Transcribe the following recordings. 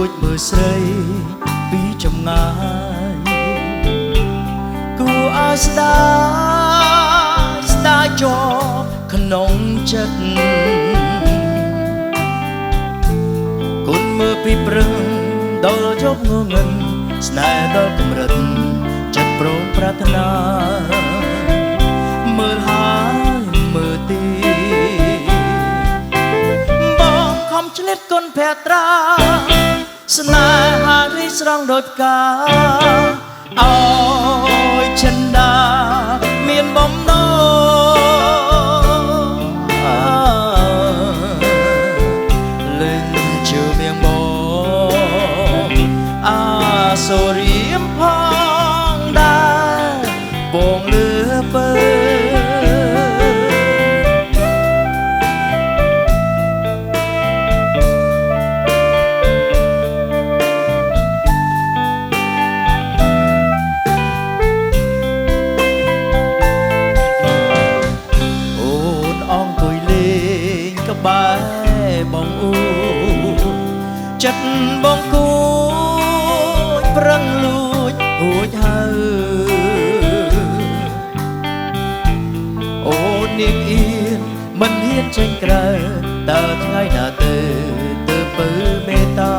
ចមើលស្រីពីចម្ងាយគួរឲ្យស្ដាយជាប់ក្នុងចិត្តគុណមើលពីព្រឹងដល់ជប់ងងឹងស្នេហ៍ដល់កម្រិតចិត្តព្រមប្រាថ្នាមើលហើយមើលទីបងខំឆ្លៀតគុណភត្រាស្នេហារីស្រង់ដូចផ្កាអើយចិនដាមានបំណងលេងជឿមៀងបងអាសូរៀមផងដែរបងលឺបើបងអ៊ូចិត្តបងគួចប្រឹងលួចហួចហើយអូននាងអៀនមិនហ៊ានចេញក្រៅតើថ្ងៃណាទៅពើមេត្តា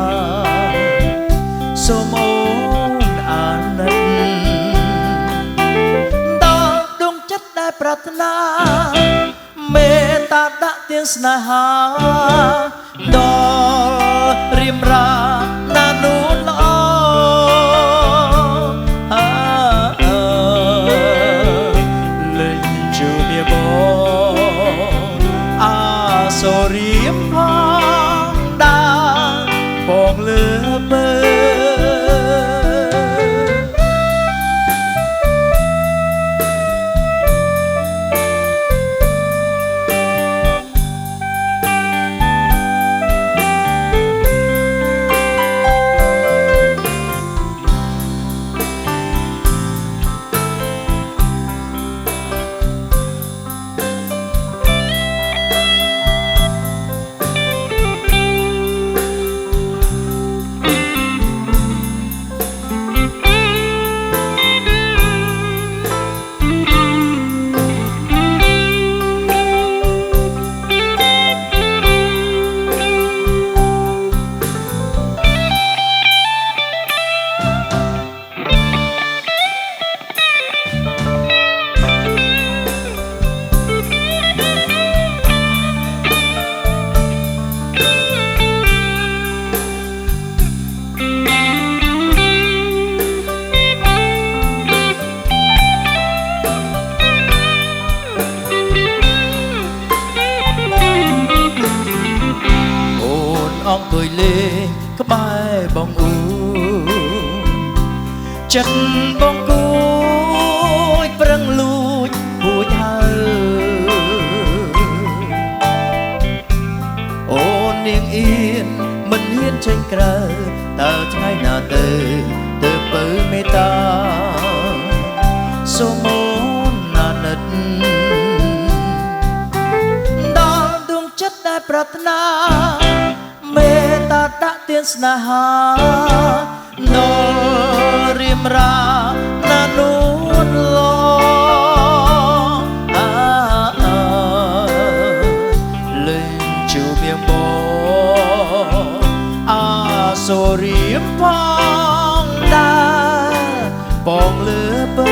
សូមអូនអាណិតដល់ដួងចិត្តដែលប្រាថ្នាមេត្តាដាក់ទៀងស្នេហាដល់រៀមរាណានូនល្អលេងជួបមាបងអាសូរៀមផងដែរបងលើបើអង្គុយលេងក្បែរបងអ៊ូចិត្តបងគួចប្រឹងលួចហួចហើយអូននាងអៀនមិនហ៊ានចេញក្រៅតើថ្ងៃណាទៅពើមេត្តាសូមអូនអាណិតដល់ដួងចិត្តដែលប្រាថ្នាមេត្តាដាក់ទៀនស្នេហាដល់រៀមរាណានូនឡលេងជួបមាបងអាសូរៀមផងដែរបងលើបើ